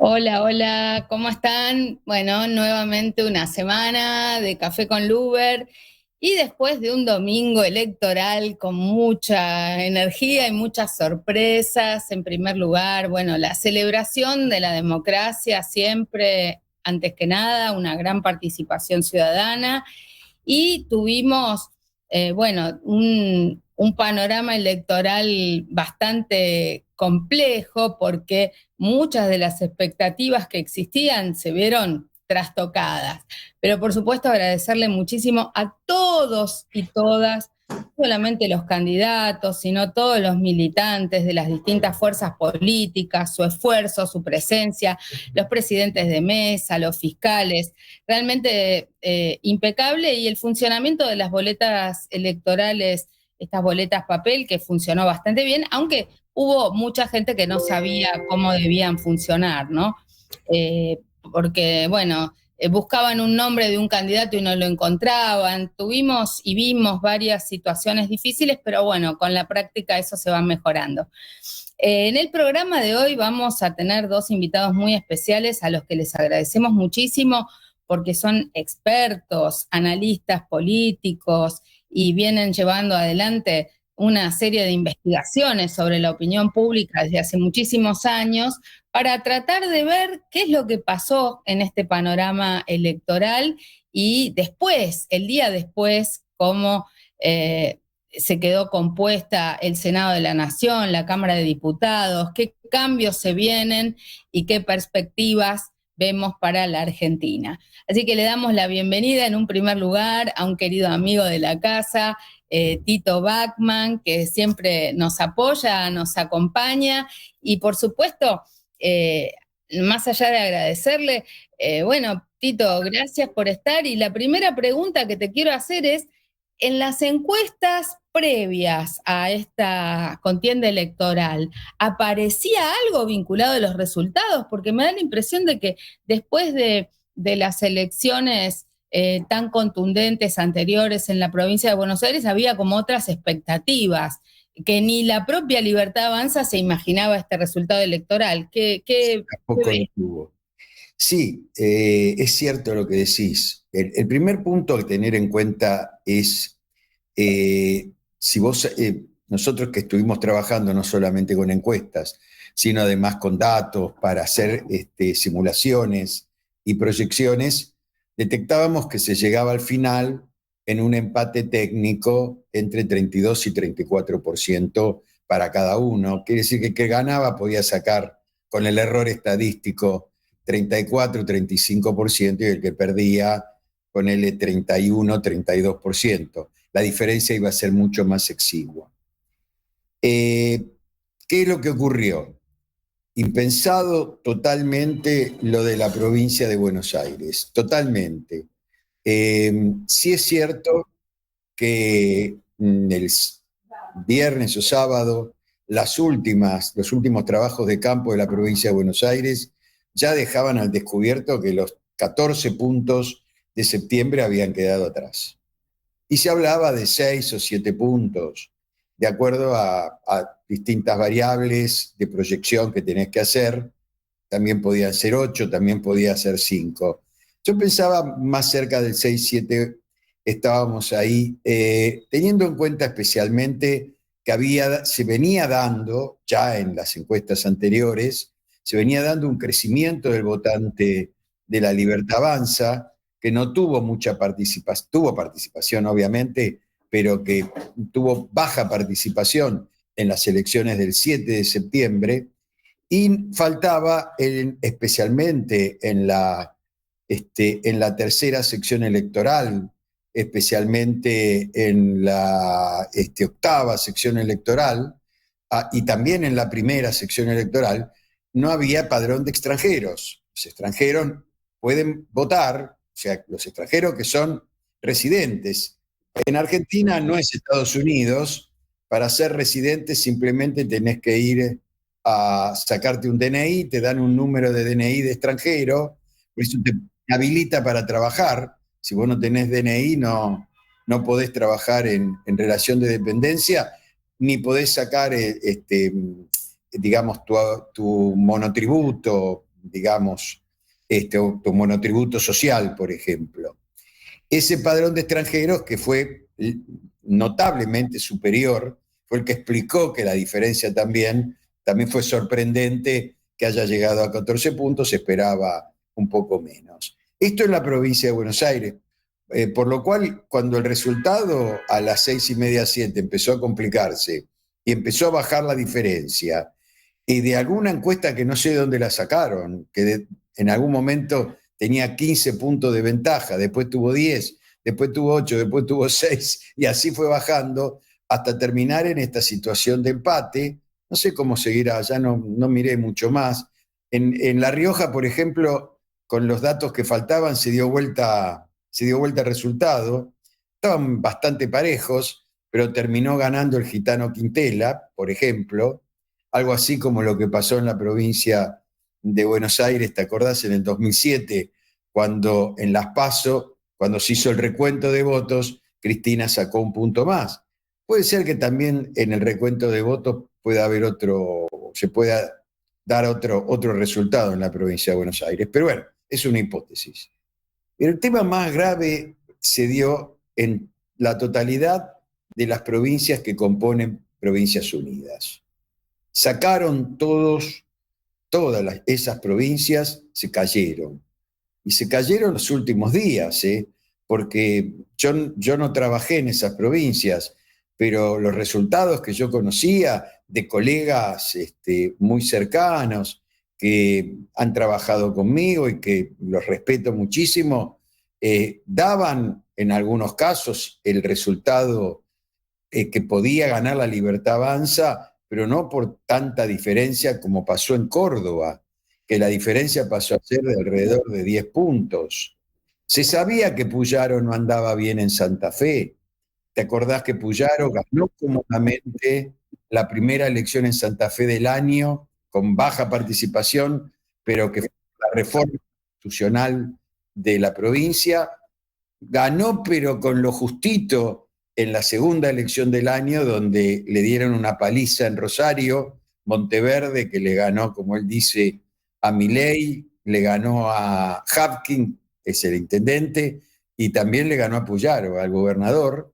Hola, hola, ¿cómo están? Bueno, nuevamente una semana de Café con Luber y después de un domingo electoral con mucha energía y muchas sorpresas. En primer lugar, bueno, la celebración de la democracia siempre, antes que nada, una gran participación ciudadana y tuvimos, bueno, un panorama electoral bastante complejo porque muchas de las expectativas que existían se vieron trastocadas. Pero por supuesto agradecerle muchísimo a todos y todas, no solamente los candidatos, sino todos los militantes de las distintas fuerzas políticas, su esfuerzo, su presencia, los presidentes de mesa, los fiscales, realmente impecable, y el funcionamiento de las boletas electorales, estas boletas papel, que funcionó bastante bien, aunque hubo mucha gente que no sabía cómo debían funcionar, ¿no? Porque, bueno, buscaban un nombre de un candidato y no lo encontraban. Tuvimos y vimos varias situaciones difíciles, pero bueno, con la práctica eso se va mejorando. En el programa de hoy vamos a tener dos invitados muy especiales a los que les agradecemos muchísimo porque son expertos, analistas políticos y vienen llevando adelante una serie de investigaciones sobre la opinión pública desde hace muchísimos años para tratar de ver qué es lo que pasó en este panorama electoral y después, el día después, cómo se quedó compuesta el Senado de la Nación, la Cámara de Diputados, qué cambios se vienen y qué perspectivas vemos para la Argentina. Así que le damos la bienvenida en un primer lugar a un querido amigo de la casa, Tito Bachmann, que siempre nos apoya, nos acompaña y por supuesto, más allá de agradecerle, bueno, Tito, gracias por estar y la primera pregunta que te quiero hacer es, en las encuestas previas a esta contienda electoral, ¿aparecía algo vinculado a los resultados? Porque me da la impresión de que después de las elecciones tan contundentes anteriores en la provincia de Buenos Aires había como otras expectativas, que ni la propia Libertad Avanza se imaginaba este resultado electoral. ¿Qué Tampoco lo ves? tuvo. Sí, es cierto lo que decís. El primer punto a tener en cuenta es, si vos, nosotros que estuvimos trabajando no solamente con encuestas, sino además con datos para hacer simulaciones y proyecciones, detectábamos que se llegaba al final en un empate técnico entre 32 y 34% para cada uno. Quiere decir que el que ganaba podía sacar con el error estadístico 34-35% y el que perdía, ponele 31-32%. La diferencia iba a ser mucho más exigua. Eh, ¿Qué es lo que ocurrió? Impensado totalmente lo de la provincia de Buenos Aires, totalmente. Sí es cierto que el viernes o sábado los últimos trabajos de campo de la provincia de Buenos Aires ya dejaban al descubierto que los 14 puntos de septiembre habían quedado atrás. Y se hablaba de 6 o 7 puntos, de acuerdo a distintas variables de proyección que tenés que hacer. También podían ser 8, también podía ser 5. Yo pensaba más cerca del 6, 7, estábamos ahí, teniendo en cuenta especialmente que se venía dando, ya en las encuestas anteriores, se venía dando un crecimiento del votante de la Libertad Avanza, que no tuvo mucha participación, tuvo participación obviamente, pero que tuvo baja participación en las elecciones del 7 de septiembre, y faltaba especialmente en la tercera sección electoral, especialmente en la octava sección electoral, y también en la primera sección electoral, no había padrón de extranjeros. Los extranjeros pueden votar, o sea, los extranjeros que son residentes. En Argentina no es Estados Unidos. Para ser residente simplemente tenés que ir a sacarte un DNI, te dan un número de DNI de extranjero, eso te habilita para trabajar. Si vos no tenés DNI, no podés trabajar en relación de dependencia, ni podés sacar, digamos, tu monotributo, digamos, o monotributo social, por ejemplo. Ese padrón de extranjeros, que fue notablemente superior, fue el que explicó que la diferencia también fue sorprendente que haya llegado a 14 puntos, se esperaba un poco menos. Esto en la provincia de Buenos Aires, por lo cual cuando el resultado a las 6:30, 7 empezó a complicarse y empezó a bajar la diferencia, y de alguna encuesta que no sé de dónde la sacaron, que en algún momento tenía 15 puntos de ventaja, después tuvo 10, después tuvo 8, después tuvo 6, y así fue bajando hasta terminar en esta situación de empate. No sé cómo seguirá, ya no miré mucho más. En La Rioja, por ejemplo, con los datos que faltaban, se dio vuelta el resultado. Estaban bastante parejos, pero terminó ganando el gitano Quintela, por ejemplo, algo así como lo que pasó en la provincia de Buenos Aires, ¿te acordás? En el 2007, cuando en Las PASO, cuando se hizo el recuento de votos, Cristina sacó un punto más. Puede ser que también en el recuento de votos pueda haber se pueda dar otro resultado en la provincia de Buenos Aires. Pero bueno, es una hipótesis. El tema más grave se dio en la totalidad de las provincias que componen Provincias Unidas. Sacaron todas esas provincias, se cayeron. Y se cayeron los últimos días, porque yo no trabajé en esas provincias, pero los resultados que yo conocía de colegas muy cercanos que han trabajado conmigo y que los respeto muchísimo, daban en algunos casos el resultado que podía ganar la Libertad Avanza, pero no por tanta diferencia como pasó en Córdoba, que la diferencia pasó a ser de alrededor de 10 puntos. Se sabía que Puyaro no andaba bien en Santa Fe. ¿Te acordás que Puyaro ganó cómodamente la primera elección en Santa Fe del año, con baja participación, pero que fue la reforma constitucional de la provincia? Ganó, pero con lo justito en la segunda elección del año, donde le dieron una paliza en Rosario, Monteverde, que le ganó, como él dice, a Milei, le ganó a Hapkin, es el intendente, y también le ganó a Puyaro, al gobernador,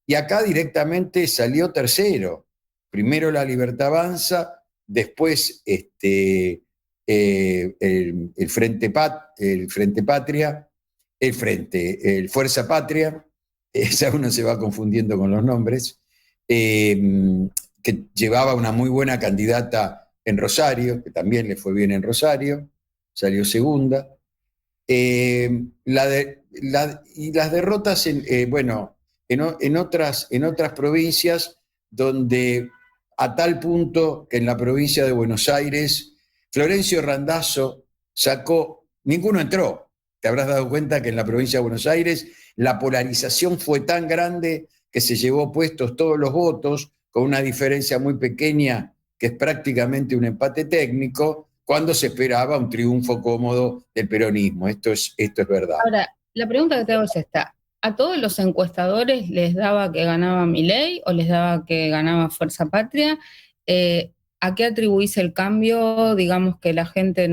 y acá directamente salió tercero. Primero la Libertad Avanza, después el Frente Patria, el Fuerza Patria, ya uno se va confundiendo con los nombres, que llevaba una muy buena candidata en Rosario, que también le fue bien en Rosario, salió segunda. Y las derrotas, en otras provincias, donde a tal punto que en la provincia de Buenos Aires, Florencio Randazzo ninguno entró. Te habrás dado cuenta que en la provincia de Buenos Aires la polarización fue tan grande que se llevó puestos todos los votos con una diferencia muy pequeña, que es prácticamente un empate técnico, cuando se esperaba un triunfo cómodo del peronismo. Esto es verdad. Ahora, la pregunta que te hago es esta. ¿A todos los encuestadores les daba que ganaba Milei o les daba que ganaba Fuerza Patria? ¿A qué atribuís el cambio? Digamos que la gente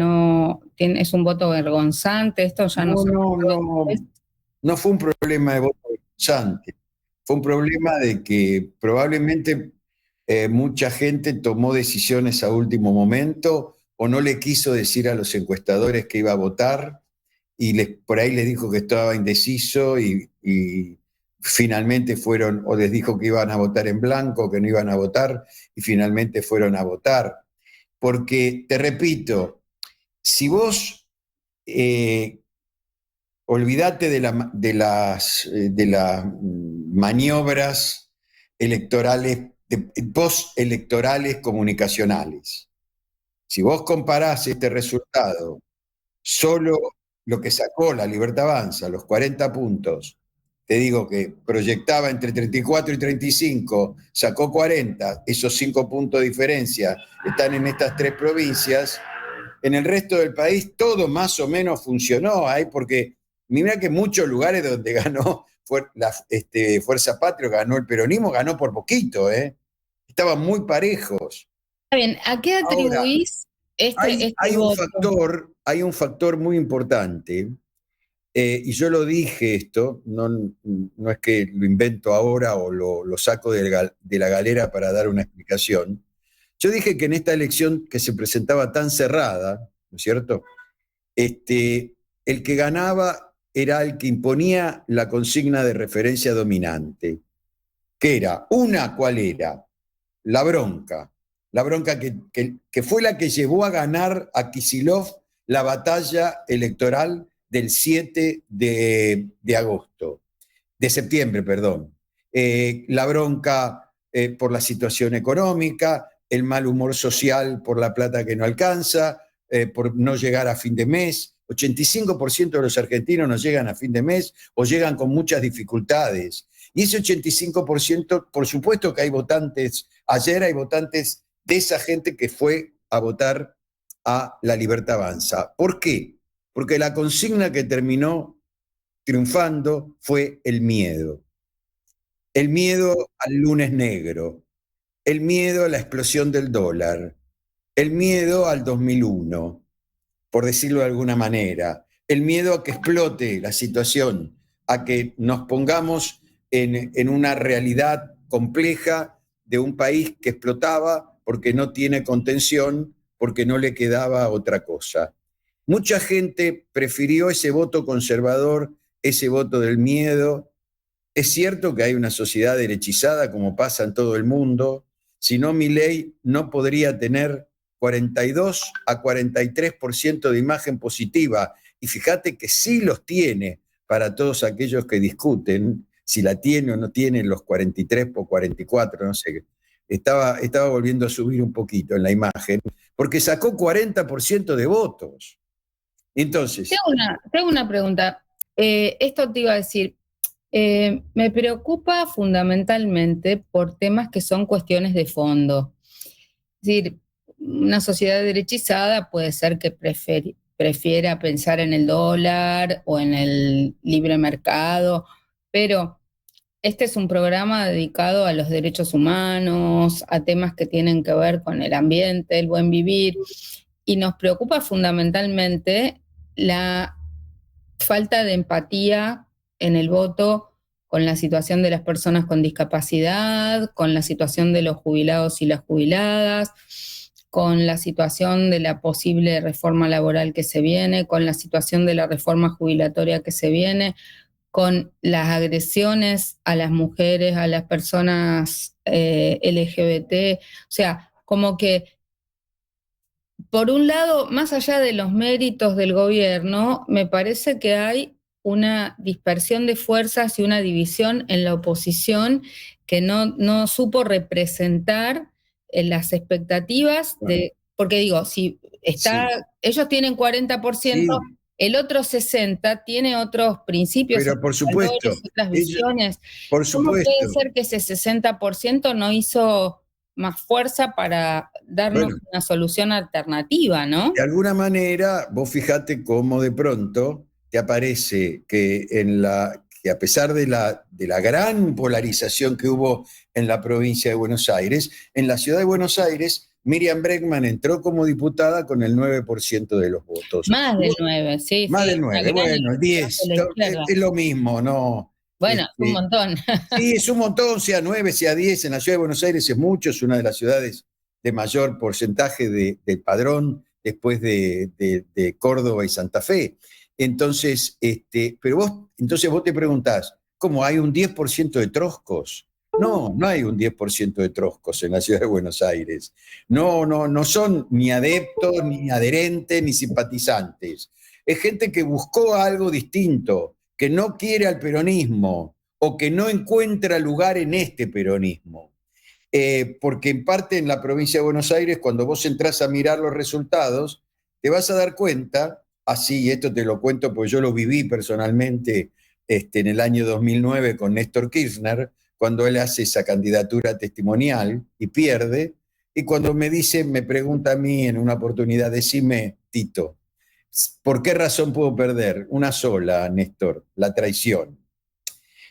es un voto vergonzante, esto ya No fue un problema de voto vergonzante. Fue un problema de que probablemente mucha gente tomó decisiones a último momento o no le quiso decir a los encuestadores que iba a votar y por ahí les dijo que estaba indeciso y finalmente fueron, o les dijo que iban a votar en blanco, que no iban a votar, y finalmente fueron a votar. Porque, te repito, si vos olvídate de las maniobras electorales, postelectorales comunicacionales. Si vos comparás este resultado, solo lo que sacó la Libertad Avanza, los 40 puntos, te digo que proyectaba entre 34 y 35, sacó 40, esos 5 puntos de diferencia están en estas 3 provincias. En el resto del país todo más o menos funcionó ahí, porque mira que muchos lugares donde ganó Fuerza Patria, ganó el peronismo, ganó por poquito, estaban muy parejos. Está bien, ¿a qué Ahora, atribuís este Hay voto. hay un factor muy importante, y yo lo dije esto, no es que lo invento ahora o lo saco de la galera para dar una explicación. Yo dije que en esta elección que se presentaba tan cerrada, ¿no es cierto? El que ganaba era el que imponía la consigna de referencia dominante, que era una, ¿cuál era? La bronca. La bronca que fue la que llevó a ganar a Kicillof la batalla electoral del 7 de agosto, de septiembre, perdón. La bronca por la situación económica, el mal humor social por la plata que no alcanza, por no llegar a fin de mes. 85% de los argentinos no llegan a fin de mes o llegan con muchas dificultades. Y ese 85%, por supuesto que hay votantes, ayer hay votantes de esa gente que fue a votar a La Libertad Avanza. ¿Por qué? Porque la consigna que terminó triunfando fue el miedo. El miedo al lunes negro, el miedo a la explosión del dólar, el miedo al 2001, por decirlo de alguna manera, el miedo a que explote la situación, a que nos pongamos en una realidad compleja de un país que explotaba porque no tiene contención, porque no le quedaba otra cosa. Mucha gente prefirió ese voto conservador, ese voto del miedo. Es cierto que hay una sociedad derechizada como pasa en todo el mundo, si no Milei no podría tener 42 a 43% de imagen positiva. Y fíjate que sí los tiene para todos aquellos que discuten, si la tiene o no tiene los 43 o 44, no sé. Estaba volviendo a subir un poquito en la imagen, porque sacó 40% de votos. Entonces, Tengo una pregunta. Esto te iba a decir, me preocupa fundamentalmente por temas que son cuestiones de fondo. Es decir, una sociedad derechizada puede ser que prefiera pensar en el dólar o en el libre mercado, pero este es un programa dedicado a los derechos humanos, a temas que tienen que ver con el ambiente, el buen vivir, y nos preocupa fundamentalmente la falta de empatía en el voto con la situación de las personas con discapacidad, con la situación de los jubilados y las jubiladas, con la situación de la posible reforma laboral que se viene, con la situación de la reforma jubilatoria que se viene, con las agresiones a las mujeres, a las personas LGBT. O sea, como que por un lado, más allá de los méritos del gobierno, me parece que hay una dispersión de fuerzas y una división en la oposición que no supo representar las expectativas de, porque digo, si está, sí, ellos tienen 40%, sí, el otro 60% tiene otros principios, pero otros por supuesto, valores, otras ellos, visiones. por ¿Cómo puede supuesto. ser que ese 60% no hizo más fuerza para darnos Bueno, una solución alternativa, de ¿no? alguna manera, vos fijate cómo de pronto te aparece que a pesar de la gran polarización que hubo en la provincia de Buenos Aires, en la ciudad de Buenos Aires, Miriam Bregman entró como diputada con el 9% de los votos. Más del 9, sí, Más sí, del una 9, gran bueno, el elección de 10, la izquierda. es lo mismo, ¿no? Bueno, es un Este, montón. sí, es un montón, sea 9, sea 10, en la ciudad de Buenos Aires es mucho, es una de las ciudades de mayor porcentaje de padrón después de Córdoba y Santa Fe. Entonces, entonces vos te preguntás, ¿cómo hay un 10% de troscos? No, no hay un 10% de troscos en la ciudad de Buenos Aires. No son ni adeptos, ni adherentes, ni simpatizantes. Es gente que buscó algo distinto, que no quiere al peronismo, o que no encuentra lugar en este peronismo. Porque en parte en la provincia de Buenos Aires, cuando vos entrás a mirar los resultados, te vas a dar cuenta, así, esto te lo cuento porque yo lo viví personalmente en el año 2009 con Néstor Kirchner, cuando él hace esa candidatura testimonial y pierde, y cuando me pregunta a mí en una oportunidad, decime, Tito, ¿por qué razón puedo perder? Una sola, Néstor, la traición.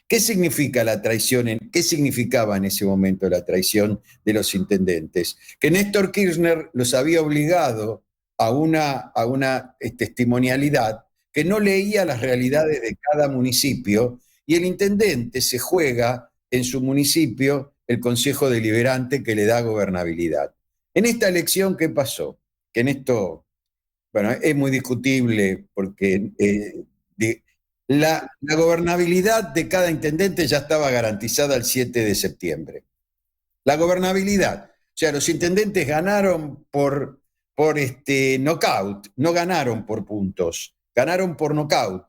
¿Qué significa la traición? ¿Qué significaba en ese momento la traición de los intendentes? Que Néstor Kirchner los había obligado a una testimonialidad que no leía las realidades de cada municipio, y el intendente se juega en su municipio el consejo deliberante que le da gobernabilidad. En esta elección, ¿qué pasó? Que en esto, bueno, es muy discutible porque la gobernabilidad de cada intendente ya estaba garantizada el 7 de septiembre. La gobernabilidad. O sea, los intendentes ganaron por knockout, no ganaron por puntos, ganaron por knockout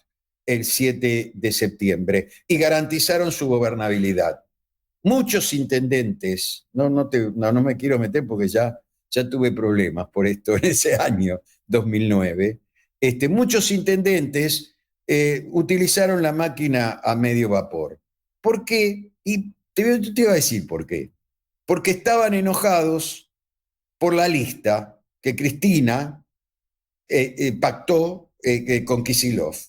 el 7 de septiembre y garantizaron su gobernabilidad. Muchos intendentes, no me quiero meter porque ya tuve problemas por esto en ese año 2009, muchos intendentes utilizaron la máquina a medio vapor. ¿Por qué? Y te iba a decir por qué. Porque estaban enojados por la lista que Cristina pactó con Kicillof.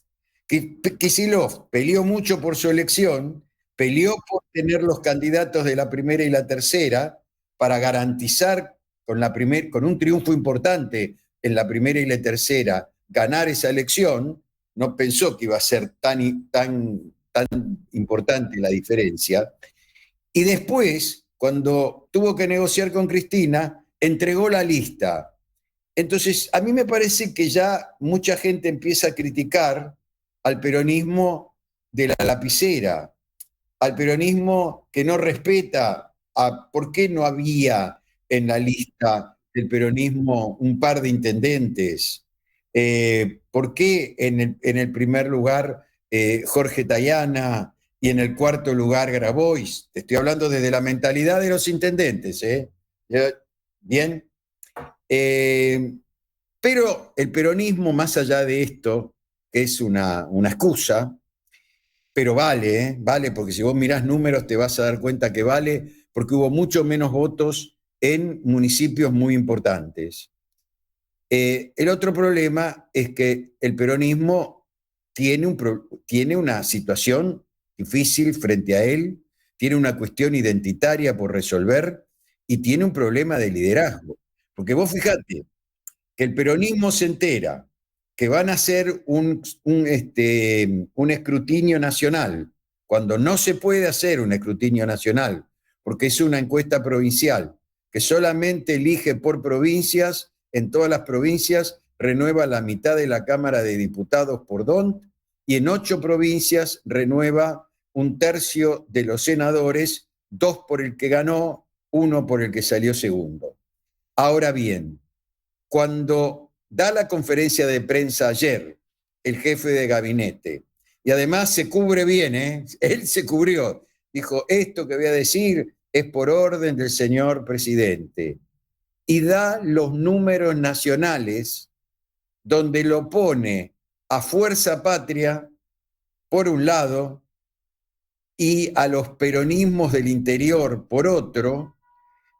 Kicillof peleó mucho por su elección, peleó por tener los candidatos de la primera y la tercera para garantizar con un triunfo importante en la primera y la tercera ganar esa elección. No pensó que iba a ser tan importante la diferencia. Y después, cuando tuvo que negociar con Cristina, entregó la lista. Entonces, a mí me parece que ya mucha gente empieza a criticar al peronismo de la lapicera, al peronismo que no respeta a por qué no había en la lista del peronismo un par de intendentes, por qué en el primer lugar Jorge Tayana y en el cuarto lugar Grabois. Te estoy hablando desde la mentalidad de los intendentes. Bien. Pero el peronismo, más allá de esto, que es una excusa, pero vale, porque si vos mirás números te vas a dar cuenta que vale, porque hubo mucho menos votos en municipios muy importantes. El otro problema es que el peronismo tiene una situación difícil frente a él, tiene una cuestión identitaria por resolver y tiene un problema de liderazgo. Porque vos fijate que el peronismo se entera que van a hacer un escrutinio nacional, cuando no se puede hacer un escrutinio nacional, porque es una encuesta provincial, que solamente elige por provincias, en todas las provincias renueva la mitad de la Cámara de Diputados por DONT, y en 8 provincias renueva un tercio de los senadores, 2 por el que ganó, 1 por el que salió segundo. Ahora bien, cuando da la conferencia de prensa ayer, el jefe de gabinete, y además se cubre bien, él se cubrió, dijo, esto que voy a decir es por orden del señor presidente, y da los números nacionales donde lo pone a Fuerza Patria por un lado y a los peronismos del interior por otro,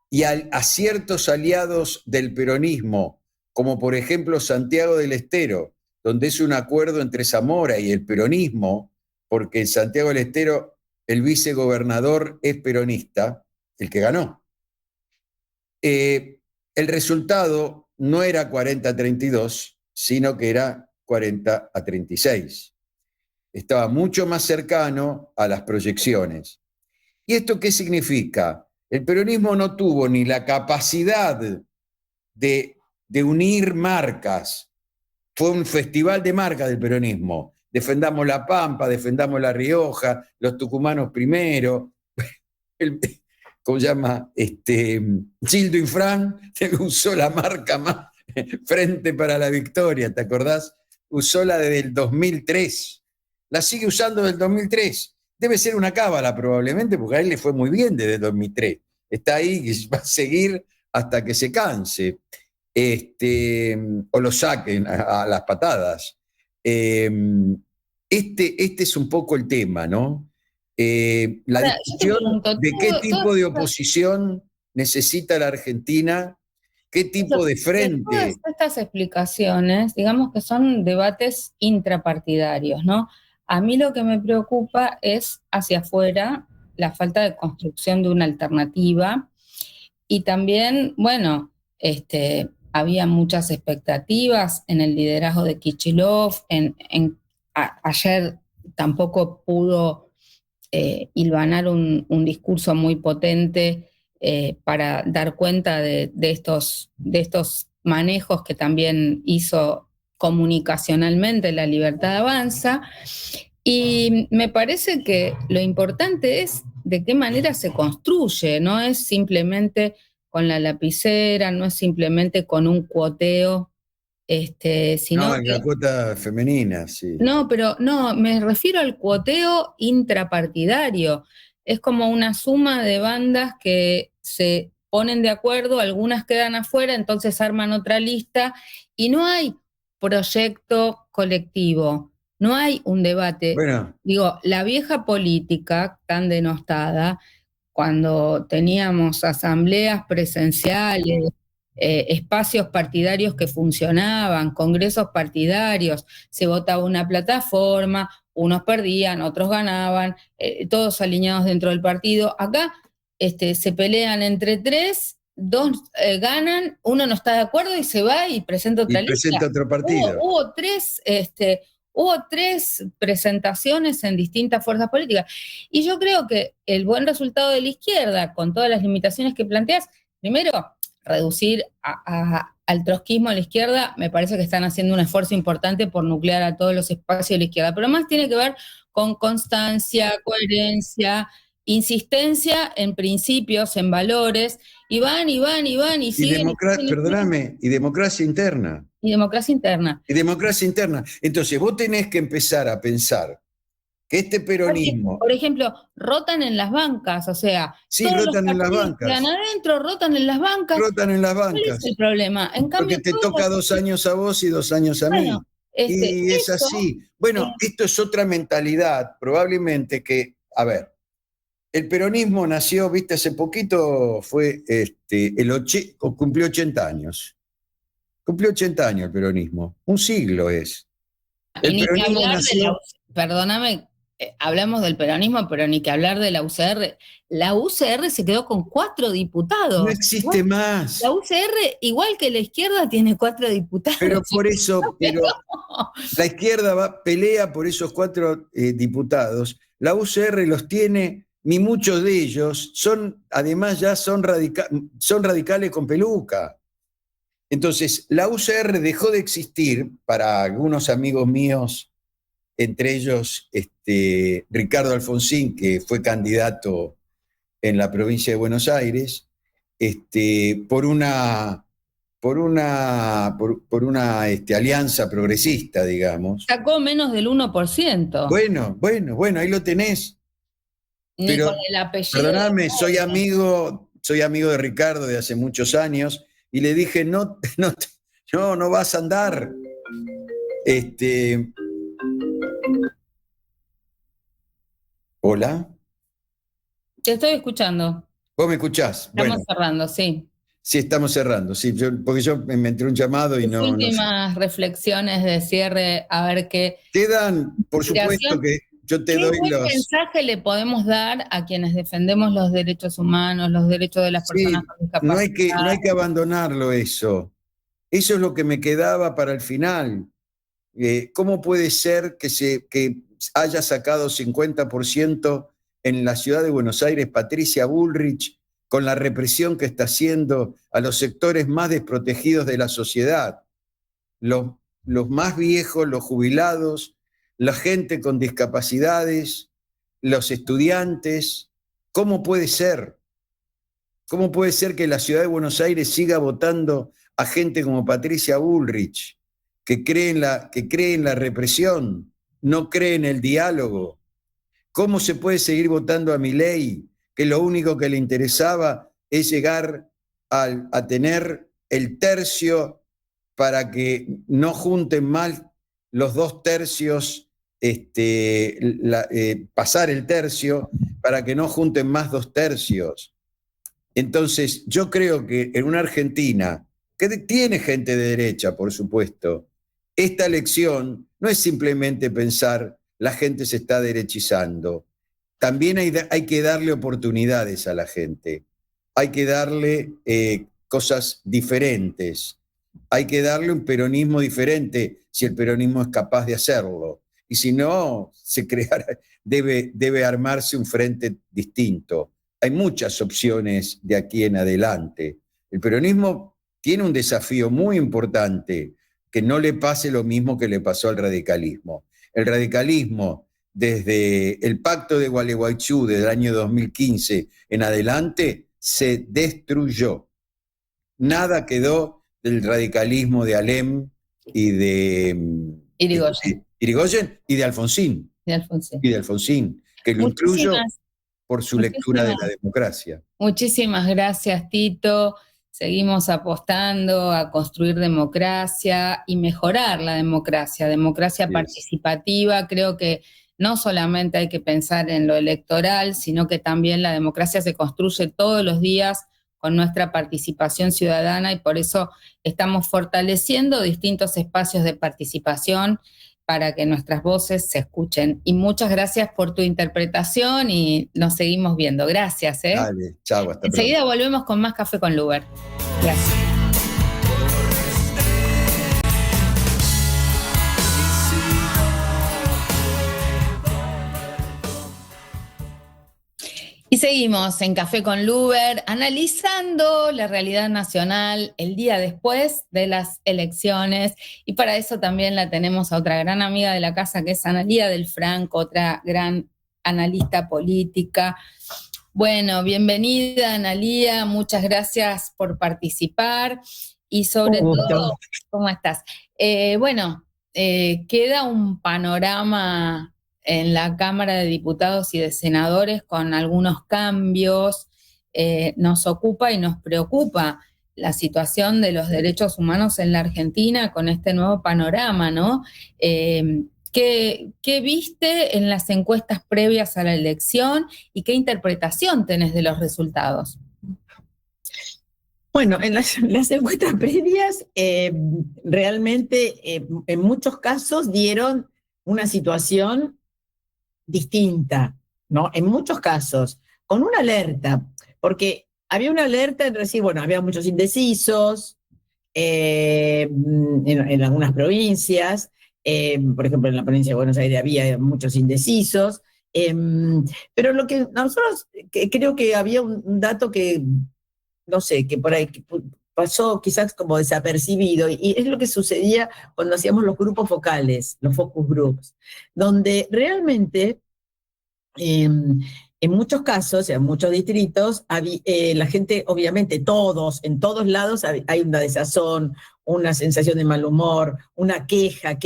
y a ciertos aliados del peronismo, como por ejemplo Santiago del Estero, donde es un acuerdo entre Zamora y el peronismo, porque en Santiago del Estero el vicegobernador es peronista, el que ganó. El resultado no era 40-32, sino que era 40-36. Estaba mucho más cercano a las proyecciones. ¿Y esto qué significa? El peronismo no tuvo ni la capacidad de unir marcas. Fue un festival de marcas del peronismo. Defendamos La Pampa, defendamos La Rioja, los tucumanos primero. ¿Cómo se llama? Gildo Infran usó la marca más Frente para la Victoria, ¿te acordás? Usó la desde el 2003. La sigue usando desde el 2003. Debe ser una cábala probablemente, porque a él le fue muy bien desde el 2003. Está ahí y va a seguir hasta que se canse. O lo saquen a las patadas. Este es un poco el tema, ¿no? La discusión de qué tipo de oposición necesita la Argentina, qué tipo de frente. Todas estas explicaciones, digamos que son debates intrapartidarios, ¿no? A mí lo que me preocupa es hacia afuera la falta de construcción de una alternativa y también, bueno, había muchas expectativas en el liderazgo de Kicillof, ayer tampoco pudo hilvanar un discurso muy potente para dar cuenta de estos manejos que también hizo comunicacionalmente la Libertad Avanza. Y me parece que lo importante es de qué manera se construye, no es simplemente con la lapicera, no es simplemente con un cuoteo, No, sino en la que cuota femenina, sí. no, pero no, me refiero al cuoteo intrapartidario. Es como una suma de bandas que se ponen de acuerdo, algunas quedan afuera, entonces arman otra lista y no hay proyecto colectivo, no hay un debate. Bueno, Digo, la vieja política tan denostada, cuando teníamos asambleas presenciales, espacios partidarios que funcionaban, congresos partidarios, se votaba una plataforma, unos perdían, otros ganaban, todos alineados dentro del partido. Acá se pelean entre tres, dos ganan, uno no está de acuerdo y se va y presenta y otra lista. presenta otro Hubo, partido. hubo tres, hubo tres presentaciones en distintas fuerzas políticas. Y yo creo que el buen resultado de la izquierda, con todas las limitaciones que planteas, primero, reducir al trotskismo a la izquierda, me parece que están haciendo un esfuerzo importante por nuclear a todos los espacios de la izquierda, pero más tiene que ver con constancia, coherencia, insistencia en principios, en valores, y van, y van, y van, y siguen, y siguen, y siguen, Perdóname, y democracia interna. y democracia interna. Y democracia interna. Entonces, vos tenés que empezar a pensar que este Porque, peronismo, por ejemplo, rotan en las bancas, o sea, sí, todos los rotan en las partidos que quedan bancas, adentro rotan en las bancas. rotan en las ¿Cuál es el bancas, problema? En porque cambio, te todos toca los... 2 años a vos y 2 años a Bueno, mí. Y es eso, así. Bueno, esto es otra mentalidad, probablemente que, a ver, el peronismo nació, viste, hace poquito fue, cumplió 80 años. Cumplió 80 años el peronismo, un siglo es. y El ni que peronismo hablar de la, nació, perdóname, hablamos del peronismo, pero ni que hablar de la UCR. La UCR se quedó con 4 no diputados. existe La más. UCR, igual que la izquierda, tiene 4 Pero diputados. por eso, pero la izquierda pelea por esos 4 diputados. La UCR los tiene, ni muchos de ellos, además ya son radicales con peluca. Entonces, la UCR dejó de existir para algunos amigos míos, entre ellos Ricardo Alfonsín, que fue candidato en la provincia de Buenos Aires, por una alianza progresista, digamos. Sacó menos del 1%, Bueno, ahí lo tenés. ni con Pero, el apellido de perdoname, Biden. soy amigo de Ricardo de hace muchos años, y le dije, no, no vas a andar. Hola, Te estoy escuchando. ¿vos me escuchás? Estamos Bueno, cerrando, sí. sí, estamos cerrando, sí, porque yo me entré un llamado y Tus no sé. últimas reflexiones de cierre, a ver qué Quedan, por supuesto inspiración, que yo te qué doy buen los... mensaje le podemos dar a quienes defendemos los derechos humanos, los derechos de las personas Sí, con no discapacidad. hay que abandonarlo eso. Eso es lo que me quedaba para el final. ¿Cómo puede ser que haya sacado 50% en la ciudad de Buenos Aires Patricia Bullrich con la represión que está haciendo a los sectores más desprotegidos de la sociedad? Los, los más viejos, los jubilados, la gente con discapacidades, los estudiantes. ¿Cómo puede ser? ¿Cómo puede ser que la ciudad de Buenos Aires siga votando a gente como Patricia Bullrich, que cree en la represión, no cree en el diálogo? ¿Cómo se puede seguir votando a Milei, que lo único que le interesaba es llegar a tener el tercio para que no junten más los 2 tercios, pasar el tercio, para que no junten más 2 tercios? Entonces, yo creo que en una Argentina, que tiene gente de derecha, por supuesto, esta elección no es simplemente pensar la gente se está derechizando. También hay que darle oportunidades a la gente. Hay que darle cosas diferentes. hay que darle un peronismo diferente si el peronismo es capaz de hacerlo. Y si no, debe armarse un frente distinto. Hay muchas opciones de aquí en adelante. El peronismo tiene un desafío muy importante, que no le pase lo mismo que le pasó al radicalismo. El radicalismo, desde el Pacto de Gualeguaychú del año 2015 en adelante, se destruyó. Nada quedó del radicalismo de Alem y de Irigoyen y de Alfonsín. Y de Alfonsín, que lo incluyo por su lectura de la democracia. Muchísimas gracias, Tito. Seguimos apostando a construir democracia y mejorar la democracia participativa. Creo que no solamente hay que pensar en lo electoral, sino que también la democracia se construye todos los días con nuestra participación ciudadana, y por eso estamos fortaleciendo distintos espacios de participación para que nuestras voces se escuchen. Y muchas gracias por tu interpretación y nos seguimos viendo. Gracias. Dale, chao, hasta Enseguida pronto. volvemos con más Café con Luber. Gracias. Y seguimos en Café con Luber, analizando la realidad nacional el día después de las elecciones, y para eso también la tenemos a otra gran amiga de la casa, que es Analía del Franco, otra gran analista política. Bueno, bienvenida, Analía, muchas gracias por participar, y sobre todo, ¿cómo estás? Queda un panorama en la Cámara de Diputados y de Senadores con algunos cambios. Nos ocupa y nos preocupa la situación de los derechos humanos en la Argentina con este nuevo panorama, ¿no? ¿Qué viste en las encuestas previas a la elección y qué interpretación tenés de los resultados? Bueno, en las encuestas previas realmente en muchos casos dieron una situación distinta, ¿no? En muchos casos, con una alerta, porque había una alerta en decir, bueno, había muchos indecisos en algunas provincias, por ejemplo, en la provincia de Buenos Aires había muchos indecisos, pero lo que nosotros, creo que había un dato que, no sé, que por ahí pasó quizás como desapercibido, y es lo que sucedía cuando hacíamos los grupos focales, los focus groups, donde realmente en muchos casos, en muchos distritos, la gente, obviamente todos, en todos lados hay una desazón, una sensación de mal humor, una queja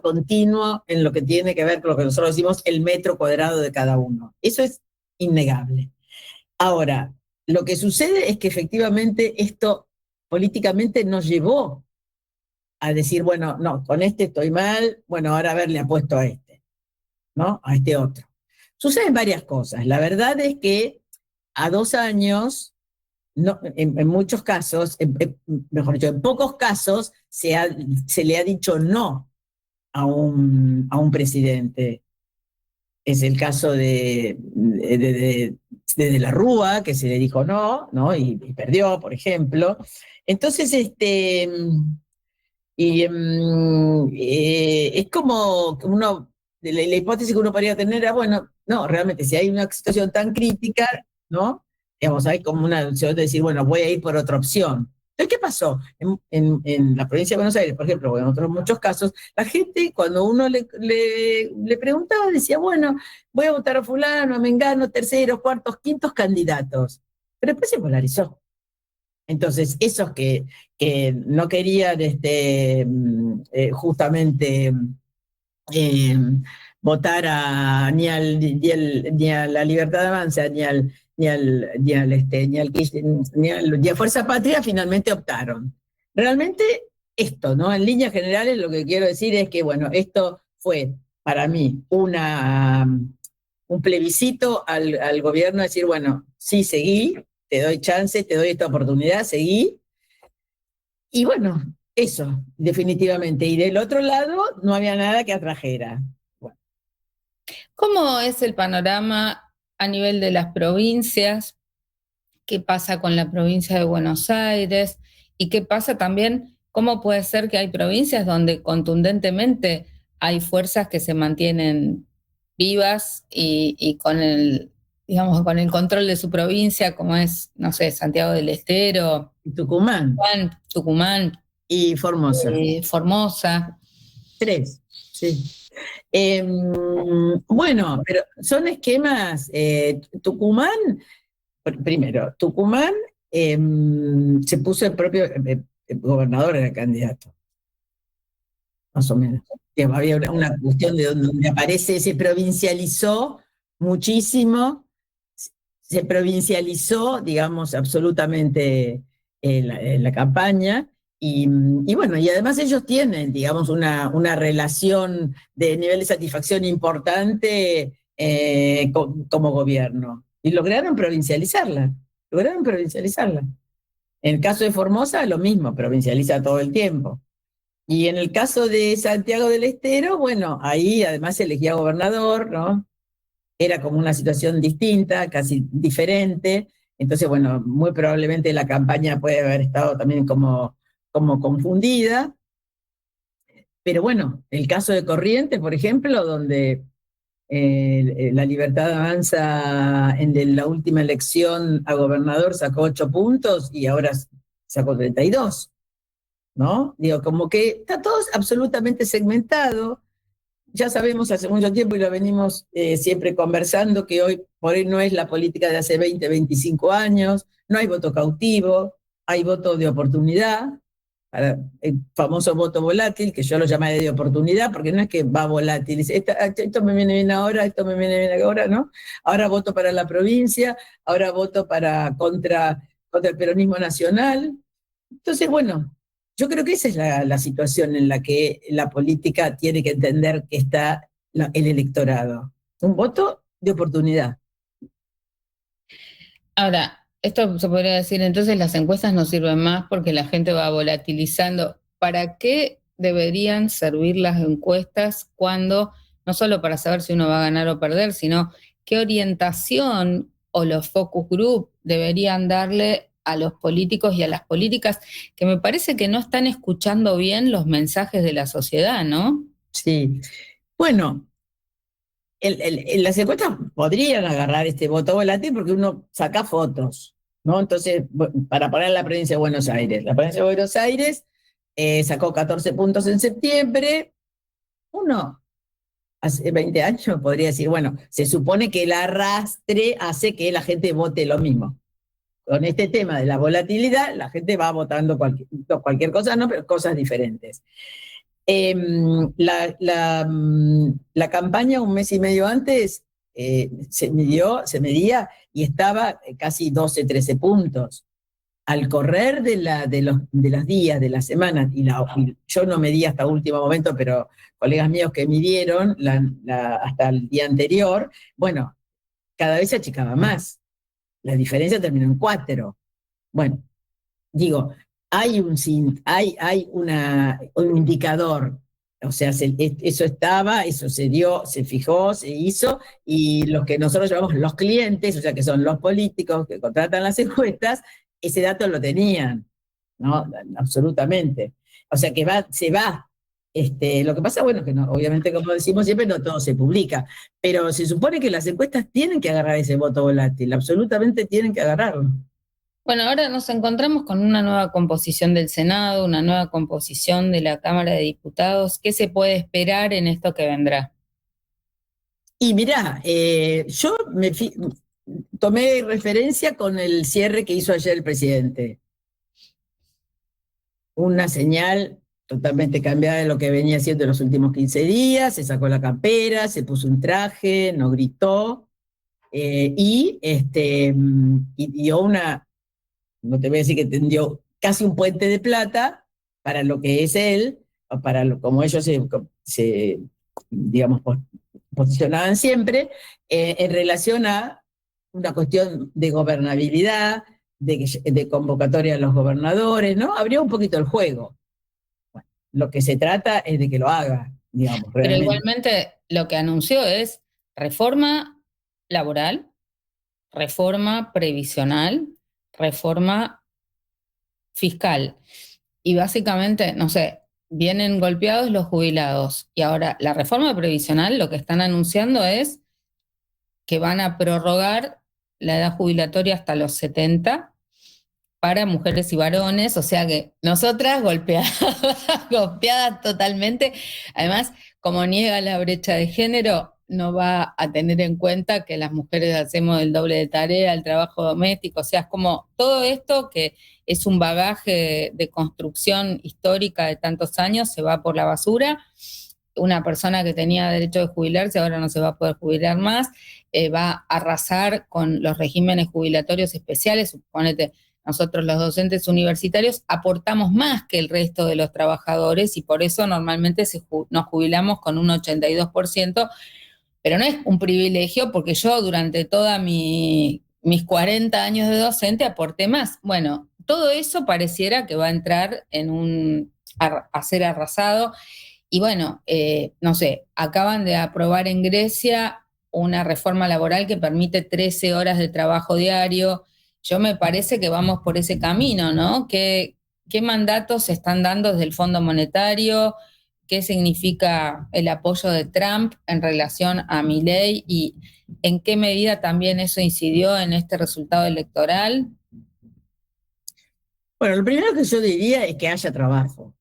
continua en lo que tiene que ver con lo que nosotros decimos el metro cuadrado de cada uno. Eso es innegable. Ahora, lo que sucede es que efectivamente esto políticamente nos llevó a decir, bueno, no, con este estoy mal, bueno, ahora a ver, le apuesto a este, ¿no? A este otro. Suceden varias cosas. La verdad es que a 2 años, no, en muchos casos, mejor dicho, en pocos casos, se le ha dicho no a un presidente. Es el caso de la Rúa, que se le dijo no, ¿no? Y perdió, por ejemplo. Entonces, es como uno, la hipótesis que uno podría tener era, bueno, no, realmente, si hay una situación tan crítica, ¿no? Digamos, hay como una opción de decir, bueno, voy a ir por otra opción. Entonces, ¿qué pasó? En la provincia de Buenos Aires, por ejemplo, o en otros muchos casos, la gente, cuando uno le preguntaba, decía, bueno, voy a votar a fulano, a mengano, terceros, cuartos, quintos candidatos. Pero después se polarizó. Entonces, esos que no querían justamente votar ni a la Libertad de Avanza, ni a Fuerza Patria, finalmente optaron. Realmente esto, ¿no? En líneas generales lo que quiero decir es que, bueno, esto fue para mí un plebiscito al gobierno, decir, bueno, sí, seguí, te doy chance, te doy esta oportunidad, seguí. Y bueno, eso, definitivamente. Y del otro lado no había nada que atrajera. Bueno. ¿Cómo es el panorama a nivel de las provincias? ¿Qué pasa con la provincia de Buenos Aires? ¿Y qué pasa también ¿cómo puede ser que hay provincias donde contundentemente hay fuerzas que se mantienen vivas y con el, digamos, con el control de su provincia, como es, no sé, Santiago del Estero, Tucumán Tucumán, y Formosa. Formosa? 3, sí. Bueno, pero son esquemas. Tucumán, primero, Tucumán se puso el propio el gobernador era candidato, más o menos. Había una cuestión de donde aparece, se provincializó muchísimo, se provincializó, digamos, absolutamente la campaña. Y bueno, y además ellos tienen, digamos, una relación de nivel de satisfacción importante como gobierno. Y lograron provincializarla, lograron provincializarla. En el caso de Formosa, lo mismo, provincializa todo el tiempo. Y en el caso de Santiago del Estero, bueno, ahí además se elegía gobernador, ¿no? Era como una situación distinta, casi diferente. Entonces, bueno, muy probablemente la campaña puede haber estado también como confundida. Pero bueno, el caso de Corrientes, por ejemplo, donde la Libertad Avanza en la última elección a gobernador sacó 8 puntos y ahora sacó 32, ¿no? Digo, como que está todo absolutamente segmentado. Ya sabemos hace mucho tiempo y lo venimos siempre conversando que hoy por hoy no es la política de hace 20, 25 años, no hay voto cautivo, hay voto de oportunidad, el famoso voto volátil, que yo lo llamaré de oportunidad, porque no es que va volátil, dice, esto me viene bien ahora, esto me viene bien ahora, ¿no? Ahora voto para la provincia, ahora voto contra el peronismo nacional. Entonces, bueno, yo creo que esa es la situación en la que la política tiene que entender que está el electorado. Un voto de oportunidad. Ahora, esto se podría decir, entonces las encuestas no sirven más porque la gente va volatilizando. ¿Para qué deberían servir las encuestas cuando, no solo para saber si uno va a ganar o perder, sino qué orientación o los focus group deberían darle a los políticos y a las políticas, que me parece que no están escuchando bien los mensajes de la sociedad, ¿no? Sí. Bueno, las encuestas podrían agarrar este voto volátil porque uno saca fotos, ¿no? Entonces, para poner la provincia de Buenos Aires. La provincia de Buenos Aires sacó 14 puntos en septiembre. Uno, hace 20 años podría decir, bueno, se supone que el arrastre hace que la gente vote lo mismo. Con este tema de la volatilidad, la gente va votando cualquier cosa, no, pero cosas diferentes. La campaña un mes y medio antes se medía y estaba casi 12, 13 puntos. Al correr de los días, de las semanas, y yo no medí hasta último momento, pero colegas míos que midieron hasta el día anterior, bueno, cada vez se achicaba más. La diferencia terminó en 4. Bueno, digo, hay un indicador, o sea, eso estaba, eso se dio, se fijó, se hizo, y lo que nosotros llamamos los clientes, o sea, que son los políticos que contratan las encuestas, ese dato lo tenían, ¿no? Absolutamente. O sea, que se va. Lo que pasa, bueno, que no, obviamente, como decimos siempre, no todo se publica, pero se supone que las encuestas tienen que agarrar ese voto volátil, absolutamente tienen que agarrarlo. Bueno, ahora nos encontramos con una nueva composición del Senado, una nueva composición de la Cámara de Diputados. ¿Qué se puede esperar en esto que vendrá? Y mirá, yo tomé referencia con el cierre que hizo ayer el presidente. Una señal totalmente cambiada de lo que venía haciendo en los últimos 15 días, se sacó la campera, se puso un traje, no gritó, y dio no te voy a decir que tendió casi un puente de plata para lo que es él, o como ellos digamos, posicionaban siempre, en relación a una cuestión de gobernabilidad, de convocatoria a los gobernadores, ¿no? Abrió un poquito el juego. Bueno, lo que se trata es de que lo haga, digamos, Pero realmente. igualmente lo que anunció es reforma laboral, reforma previsional, reforma fiscal. y básicamente, no sé, vienen golpeados los jubilados. Y ahora la reforma previsional lo que están anunciando es que van a prorrogar la edad jubilatoria hasta los 70 para mujeres y varones, o sea que nosotras golpeadas, golpeadas totalmente. Además, como niega la brecha de género, no va a tener en cuenta que las mujeres hacemos el doble de tarea, el trabajo doméstico, o sea, es como todo esto que es un bagaje de construcción histórica de tantos años, se va por la basura. Una persona que tenía derecho de jubilarse ahora no se va a poder jubilar más, va a arrasar con los regímenes jubilatorios especiales. Suponete, nosotros los docentes universitarios aportamos más que el resto de los trabajadores y por eso normalmente nos jubilamos con un 82%, pero no es un privilegio porque yo durante toda mis 40 años de docente aporté más. Bueno, todo eso pareciera que va a entrar a ser arrasado. Y bueno, no sé, acaban de aprobar en Grecia una reforma laboral que permite 13 horas de trabajo diario. Yo me parece que vamos por ese camino, ¿no? ¿Qué mandatos se están dando desde el Fondo Monetario? ¿Qué significa el apoyo de Trump en relación a Milei? ¿Y en qué medida también eso incidió en este resultado electoral? Bueno, lo primero que yo diría es que haya trabajo,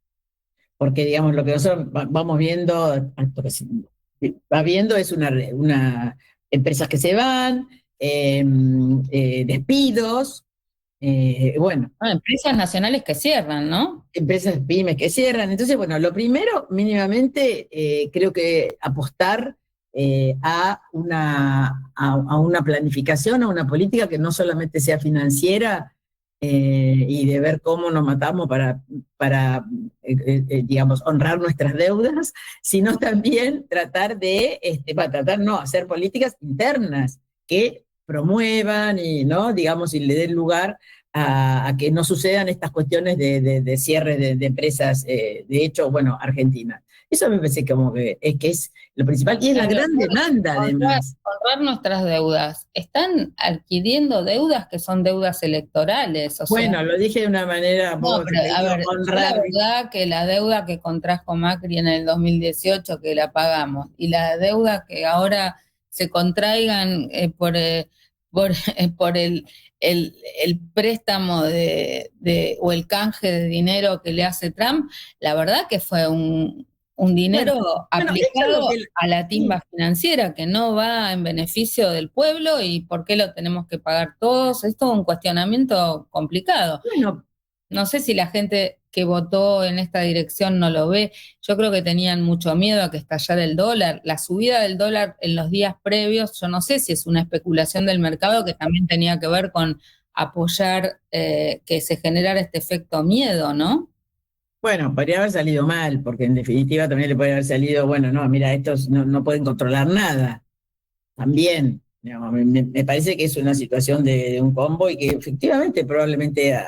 porque digamos lo que nosotros vamos viendo, va viendo es una empresas que se van, despidos, bueno, Empresas nacionales que cierran, ¿no? empresas pymes que cierran. Entonces, bueno, lo primero, mínimamente, creo que apostar a una planificación, a una política que no solamente sea financiera y de ver cómo nos matamos para digamos, honrar nuestras deudas, sino también tratar hacer políticas internas que promuevan y, ¿no? Digamos, y le den lugar a que no sucedan estas cuestiones de cierre de empresas, de hecho, bueno, Argentina. Eso me parece como que es lo principal y es la gran demanda, además. Honrar nuestras deudas. Están adquiriendo deudas que son deudas electorales. Bueno, lo dije de una manera... No, pero a ver, la verdad que la deuda que contrajo Macri en el 2018, que la pagamos, y la deuda que ahora se contraigan por el préstamo o el canje de dinero que le hace Trump, la verdad que fue un dinero aplicado a la timba financiera que no va en beneficio del pueblo y por qué lo tenemos que pagar todos. Es todo un cuestionamiento complicado. Bueno, no sé si la gente que votó en esta dirección no lo ve. Yo creo que tenían mucho miedo a que estallara el dólar. La subida del dólar en los días previos, yo no sé si es una especulación del mercado que también tenía que ver con apoyar que se generara este efecto miedo, ¿no? Bueno, podría haber salido mal, porque en definitiva también le podría haber salido, bueno, no, mira, estos no pueden controlar nada. También, digamos, me parece que es una situación de un combo y que efectivamente probablemente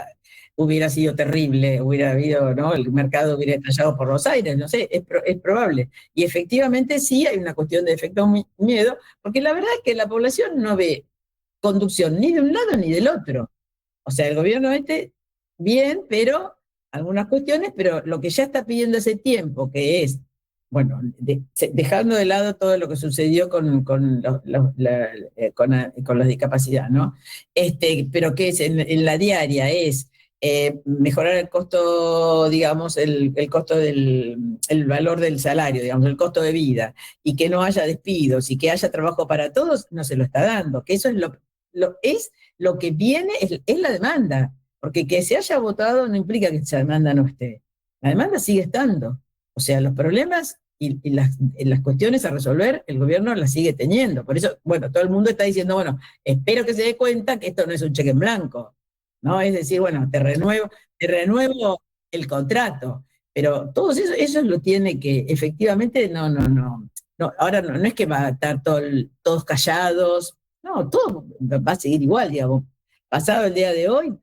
hubiera sido terrible, hubiera habido, ¿no? El mercado hubiera estallado por los aires, no sé, es probable. Y efectivamente sí hay una cuestión de efecto miedo, porque la verdad es que la población no ve conducción ni de un lado ni del otro. O sea, el gobierno bien, pero algunas cuestiones, pero lo que ya está pidiendo hace tiempo, que es, bueno, dejando de lado todo lo que sucedió con la discapacidad, ¿no? Pero que es en la diaria, es mejorar el costo, digamos, el costo el valor del salario, digamos, el costo de vida, y que no haya despidos y que haya trabajo para todos, no se lo está dando, que eso es lo que viene, es la demanda. Porque que se haya votado no implica que esa demanda no esté. La demanda sigue estando. O sea, los problemas y las cuestiones a resolver, el gobierno las sigue teniendo. Por eso, bueno, todo el mundo está diciendo, bueno, espero que se dé cuenta que esto no es un cheque en blanco, ¿no? Es decir, bueno, te renuevo el contrato. Pero todo eso lo tiene que, efectivamente, no, ahora no es que va a estar todos callados, no, todo va a seguir igual, digamos. Pasado el día de hoy,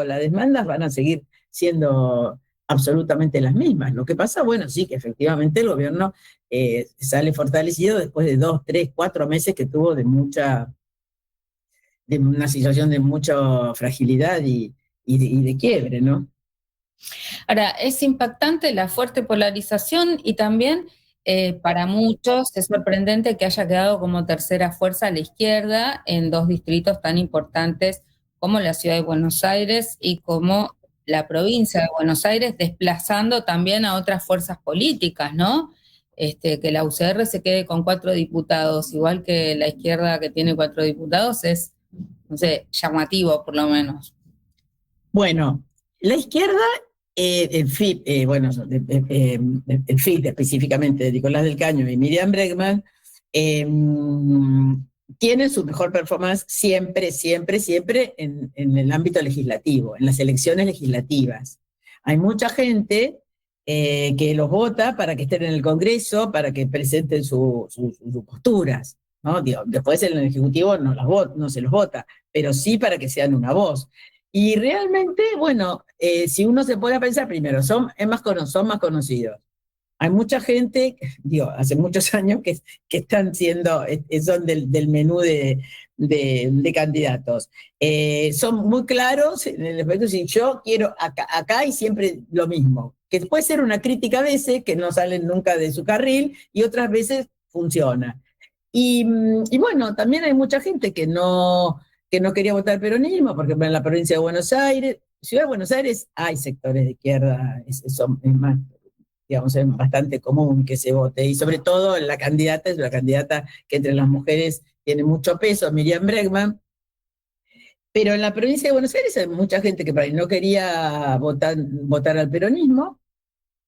las demandas van a seguir siendo absolutamente las mismas. Lo que pasa, bueno, sí, que efectivamente el gobierno sale fortalecido después de 2, 3, 4 meses que tuvo de una situación de mucha fragilidad y de quiebre, ¿no? Ahora, es impactante la fuerte polarización y también para muchos es sorprendente que haya quedado como tercera fuerza a la izquierda en dos distritos tan importantes como la ciudad de Buenos Aires y como la provincia de Buenos Aires, desplazando también a otras fuerzas políticas, ¿no? Que la UCR se quede con 4 diputados, igual que la izquierda que tiene 4 diputados, es, no sé, llamativo por lo menos. Bueno, la izquierda, el FIP, el FIP específicamente de Nicolás del Caño y Miriam Bregman, tienen su mejor performance siempre, siempre, siempre en el ámbito legislativo, en las elecciones legislativas. Hay mucha gente que los vota para que estén en el Congreso, para que presenten sus posturas, ¿no? Digo, después en el Ejecutivo no se los vota, pero sí para que sean una voz. Y realmente, bueno, si uno se pone a pensar, primero, son más conocidos. Hay mucha gente, digo, hace muchos años que están son del menú de candidatos. Son muy claros en el aspecto, si yo quiero acá y siempre lo mismo, que puede ser una crítica a veces, que no salen nunca de su carril, y otras veces funciona. Y bueno, también hay mucha gente que no quería votar peronismo, porque en la provincia de Buenos Aires, Ciudad de Buenos Aires, hay sectores de izquierda, es más, digamos, es bastante común que se vote, y sobre todo la candidata es una candidata que entre las mujeres tiene mucho peso, Miriam Bregman, pero en la provincia de Buenos Aires hay mucha gente que para ahí no quería votar al peronismo,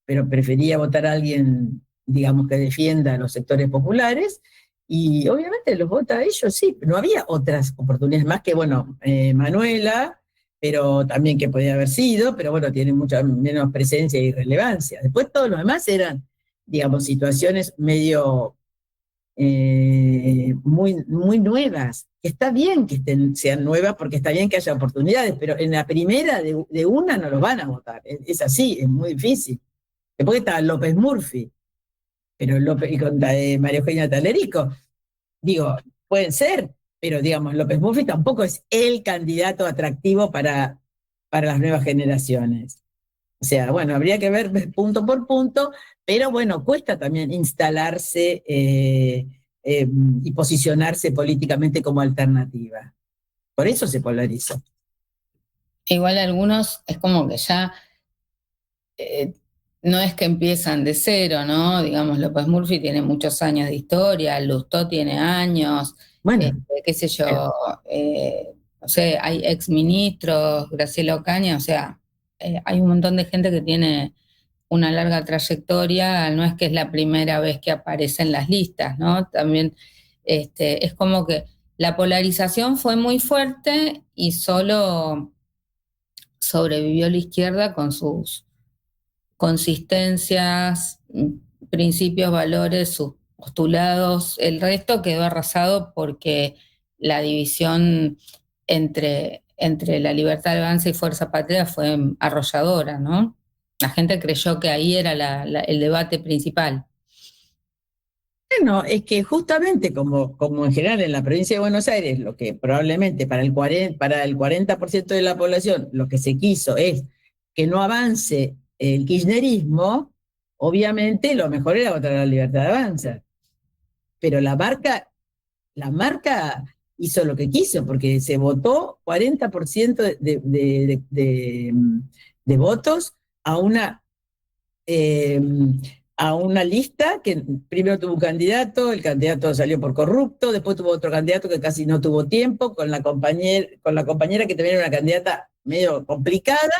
pero prefería votar a alguien, digamos, que defienda a los sectores populares, y obviamente los vota a ellos, sí, no había otras oportunidades más que, bueno, Manuela, pero también que podía haber sido, pero bueno, tiene mucha menos presencia y relevancia. Después todos los demás eran, digamos, situaciones medio muy, muy nuevas. Está bien que sean nuevas porque está bien que haya oportunidades, pero en la primera de una no los van a votar. Es así, es muy difícil. Después está López Murphy, pero López y contra María Eugenia Talerico. Digo, pueden ser, pero digamos, López Murphy tampoco es el candidato atractivo para las nuevas generaciones. O sea, bueno, habría que ver punto por punto, pero bueno, cuesta también instalarse y posicionarse políticamente como alternativa. Por eso se polariza. Igual algunos es como que ya no es que empiezan de cero, ¿no? Digamos, López Murphy tiene muchos años de historia, Lustó tiene años, Bueno, qué sé yo, no sé, hay exministros, Graciela Ocaña, o sea, hay un montón de gente que tiene una larga trayectoria, no es que es la primera vez que aparece en las listas, ¿no? También es como que la polarización fue muy fuerte y solo sobrevivió la izquierda con sus consistencias, principios, valores, sus postulados. El resto quedó arrasado porque la división entre la Libertad de Avanza y Fuerza Patria fue arrolladora, ¿no? La gente creyó que ahí era el debate principal. bueno, es que justamente como en general en la provincia de Buenos Aires, lo que probablemente para el 40% de la población, lo que se quiso es que no avance el kirchnerismo, obviamente lo mejor era votar a la Libertad de Avanza. Pero la marca hizo lo que quiso, porque se votó 40% de votos a eh, a una lista que primero tuvo un candidato, el candidato salió por corrupto, después tuvo otro candidato que casi no tuvo tiempo, con la compañera que también era una candidata medio complicada,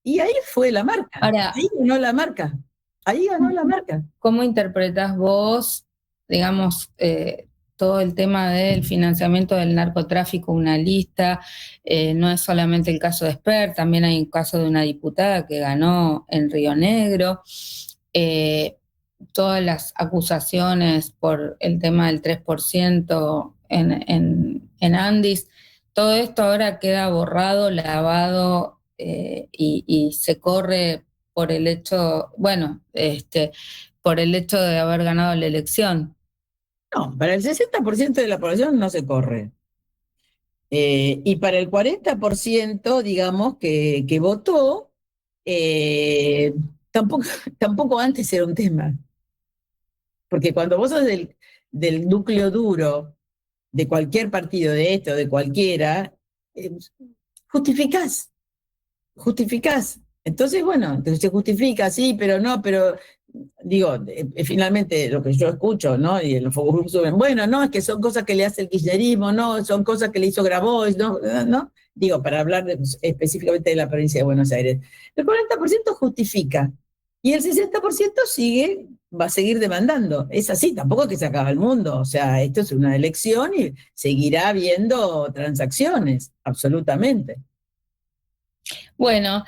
y ahí fue la marca. Ahora, ahí ganó la marca. Ahí ganó la marca. ¿Cómo interpretás vos, digamos, todo el tema del financiamiento del narcotráfico, una lista? No es solamente el caso de Esper, también hay un caso de una diputada que ganó en Río Negro. Todas las acusaciones por el tema del 3% en Andis, todo esto ahora queda borrado, lavado y se corre por el hecho, bueno, por el hecho de haber ganado la elección. No, para el 60% de la población no se corre. Y para el 40%, digamos, que votó, eh, tampoco, tampoco antes era un tema. Porque cuando vos sos del núcleo duro de cualquier partido, de esto, de cualquiera, eh, justificás, justificás. Entonces, bueno, entonces se justifica, sí, pero no, pero digo, finalmente lo que yo escucho, ¿no? Y en los focus groups suben, bueno, no, es que son cosas que le hace el kirchnerismo, no, son cosas que le hizo Grabois, no, no, digo, para hablar específicamente de la provincia de Buenos Aires. El 40% justifica y el 60% va a seguir demandando. Es así, tampoco es que se acaba el mundo, o sea, esto es una elección y seguirá habiendo transacciones, absolutamente. Bueno,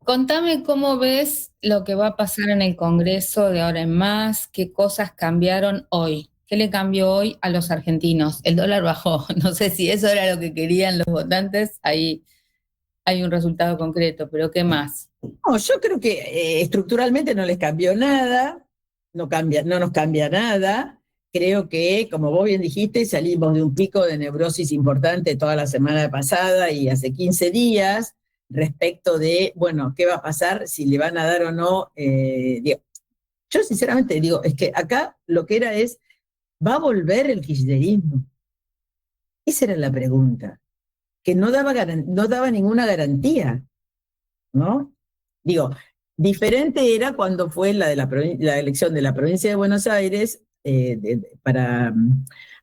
contame cómo ves lo que va a pasar en el Congreso de ahora en más, qué cosas cambiaron hoy, qué le cambió hoy a los argentinos. El dólar bajó, no sé si eso era lo que querían los votantes, ahí hay un resultado concreto, pero ¿qué más? No, yo creo que estructuralmente no les cambió nada, no nos cambia nada. Creo que, como vos bien dijiste, salimos de un pico de neurosis importante toda la semana pasada y hace 15 días respecto de, bueno, ¿qué va a pasar si le van a dar o no? Yo sinceramente digo, es que acá lo que era es, ¿va a volver el kirchnerismo? Esa era la pregunta, que no daba ninguna garantía, ¿no? Digo, diferente era cuando fue la elección de la provincia de Buenos Aires para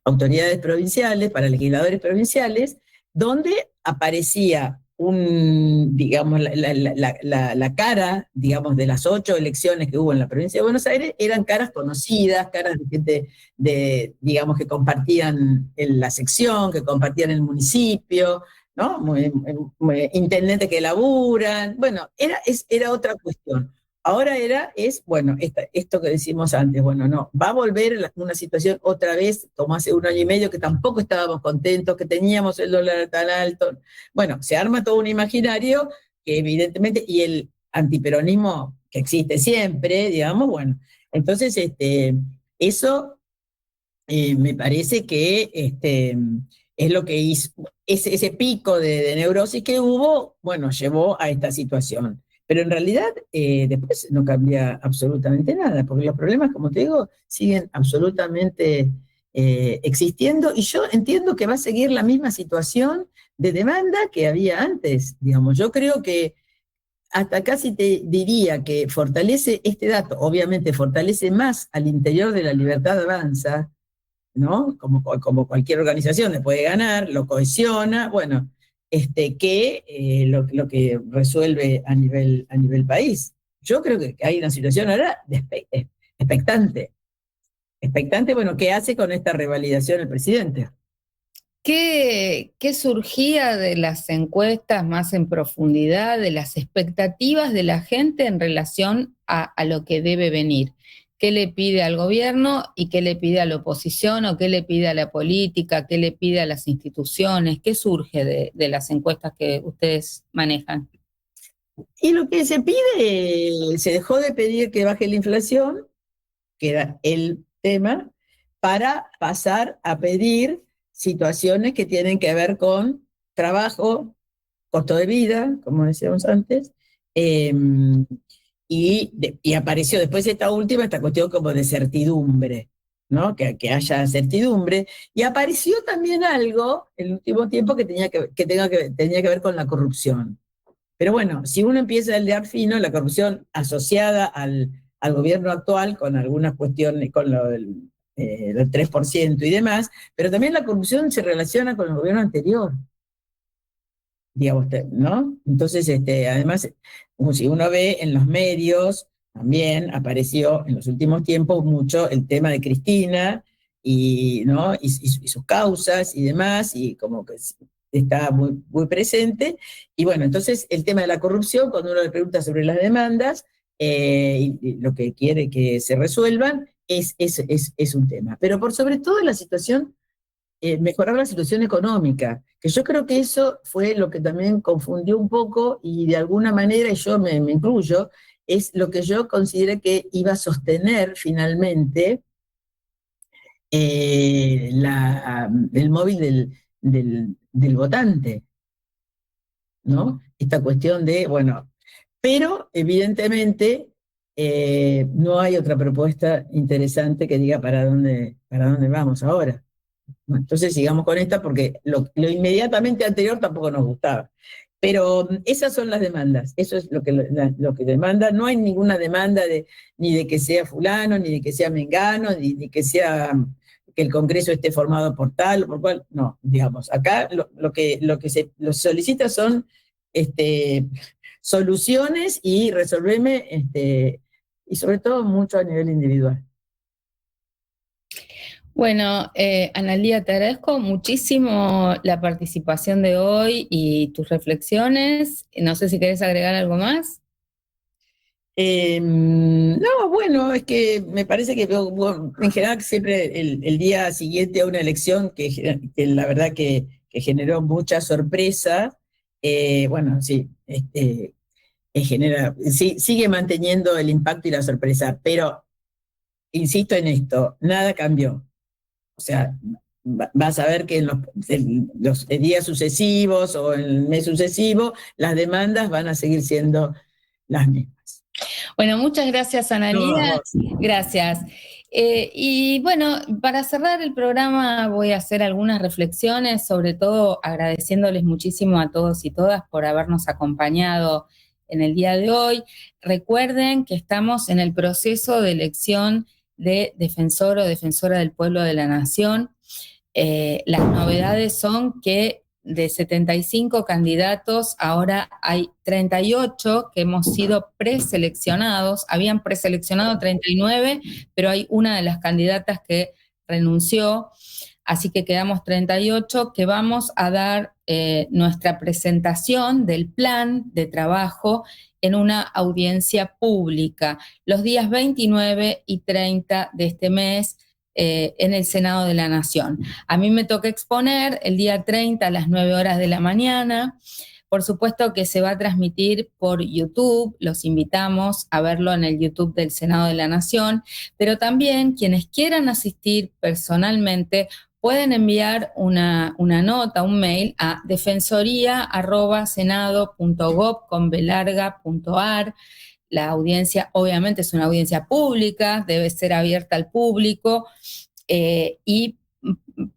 autoridades provinciales, para legisladores provinciales, donde aparecía digamos, la cara, digamos, de las 8 elecciones que hubo en la provincia de Buenos Aires, eran caras conocidas, caras de gente, digamos, que compartían la sección, que compartían el municipio, ¿no? Intendentes que laburan, bueno, era otra cuestión. Ahora bueno, esto que decimos antes, bueno, no, va a volver una situación otra vez, como hace 1 año y medio, que tampoco estábamos contentos, que teníamos el dólar tan alto. Bueno, se arma todo un imaginario que evidentemente, y el antiperonismo que existe siempre, digamos, bueno, entonces eso me parece que es lo que hizo, ese pico de neurosis que hubo, bueno, llevó a esta situación. Pero en realidad después no cambia absolutamente nada, porque los problemas, como te digo, siguen absolutamente existiendo, y yo entiendo que va a seguir la misma situación de demanda que había antes, digamos. Yo creo que hasta casi te diría que fortalece este dato, obviamente fortalece más al interior de la Libertad Avanza, ¿no? Como cualquier organización le puede ganar, lo cohesiona, bueno, que lo que resuelve a nivel país. Yo creo que hay una situación ahora expectante. Expectante, bueno, ¿qué hace con esta revalidación el presidente? ¿Qué surgía de las encuestas más en profundidad, de las expectativas de la gente en relación a lo que debe venir? ¿Qué le pide al gobierno y qué le pide a la oposición, o qué le pide a la política, qué le pide a las instituciones? ¿Qué surge de las encuestas que ustedes manejan? Y lo que se pide, se dejó de pedir que baje la inflación, que era el tema, para pasar a pedir situaciones que tienen que ver con trabajo, costo de vida, como decíamos antes, eh, y apareció después esta cuestión como de certidumbre, ¿no? Que haya certidumbre, y apareció también algo en el último tiempo que tenía que ver con la corrupción. Pero bueno, si uno empieza a hilar fino, la corrupción asociada al gobierno actual, con algunas cuestiones, con lo del 3% y demás, pero también la corrupción se relaciona con el gobierno anterior, digamos, ¿no? Entonces, además, si uno ve en los medios, también apareció en los últimos tiempos mucho el tema de Cristina, ¿no? y sus causas y demás, y como que está muy, muy presente. Y bueno, entonces el tema de la corrupción, cuando uno le pregunta sobre las demandas, y lo que quiere que se resuelvan, es un tema. Pero por sobre todo la situación, mejorar la situación económica, que yo creo que eso fue lo que también confundió un poco, y de alguna manera, y yo me incluyo, es lo que yo consideré que iba a sostener finalmente el móvil del votante, ¿no? Esta cuestión de, bueno, Pero evidentemente no hay otra propuesta interesante que diga para dónde vamos ahora. Bueno, entonces sigamos con esta porque lo inmediatamente anterior tampoco nos gustaba. Pero esas son las demandas, eso es lo que demanda. No hay ninguna demanda ni de que sea fulano, ni de que sea mengano, ni de que sea que el Congreso esté formado por tal o por cual. No, digamos, acá lo que se solicita son soluciones y resolverme, y sobre todo mucho a nivel individual. Bueno, Analía, te agradezco muchísimo la participación de hoy y tus reflexiones. No sé si querés agregar algo más. No, bueno, es que me parece que bueno, en general siempre el día siguiente a una elección que la verdad que generó mucha sorpresa, bueno, sí, sigue manteniendo el impacto y la sorpresa, pero insisto en esto, nada cambió. O sea, vas a ver que en los días sucesivos o en el mes sucesivo, las demandas van a seguir siendo las mismas. Bueno, muchas gracias, Analía. No, gracias. Y bueno, para cerrar el programa voy a hacer algunas reflexiones, sobre todo agradeciéndoles muchísimo a todos y todas por habernos acompañado en el día de hoy. Recuerden que estamos en el proceso de elección de defensor o defensora del pueblo de la nación. Las novedades son que de 75 candidatos, ahora hay 38 que hemos sido preseleccionados. Habían preseleccionado 39, pero hay una de las candidatas que renunció, así que quedamos 38 que vamos a dar nuestra presentación del plan de trabajo en una audiencia pública los días 29 y 30 de este mes, en el Senado de la Nación. A mí me toca exponer el día 30 a las 9 horas de la mañana. Por supuesto que se va a transmitir por YouTube, los invitamos a verlo en el YouTube del Senado de la Nación, pero también quienes quieran asistir personalmente pueden enviar una nota, un mail a defensoría@senado.gov.ar. La audiencia obviamente es una audiencia pública, debe ser abierta al público, y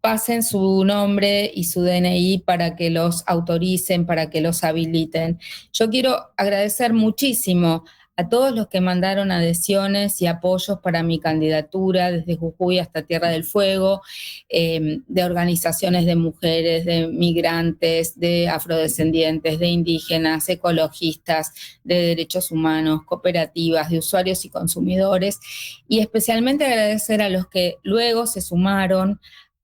pasen su nombre y su DNI para que los autoricen, para que los habiliten. Yo quiero agradecer muchísimo a todos los que mandaron adhesiones y apoyos para mi candidatura, desde Jujuy hasta Tierra del Fuego, de organizaciones de mujeres, de migrantes, de afrodescendientes, de indígenas, ecologistas, de derechos humanos, cooperativas, de usuarios y consumidores, y especialmente agradecer a los que luego se sumaron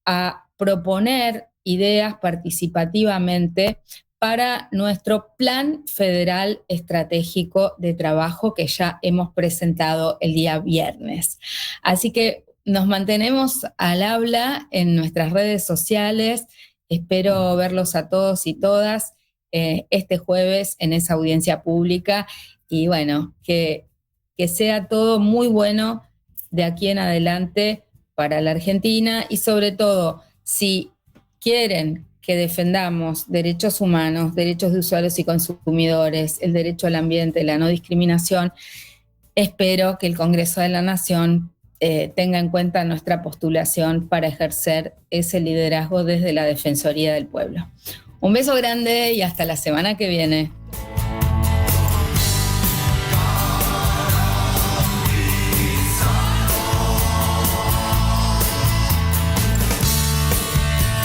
a proponer ideas participativamente para nuestro Plan Federal Estratégico de Trabajo que ya hemos presentado el día viernes. Así que nos mantenemos al habla en nuestras redes sociales. Espero verlos a todos y todas este jueves en esa audiencia pública. Y bueno, que sea todo muy bueno de aquí en adelante para la Argentina, y sobre todo, si quieren que defendamos derechos humanos, derechos de usuarios y consumidores, el derecho al ambiente, la no discriminación, espero que el Congreso de la Nación tenga en cuenta nuestra postulación para ejercer ese liderazgo desde la Defensoría del Pueblo. Un beso grande y hasta la semana que viene.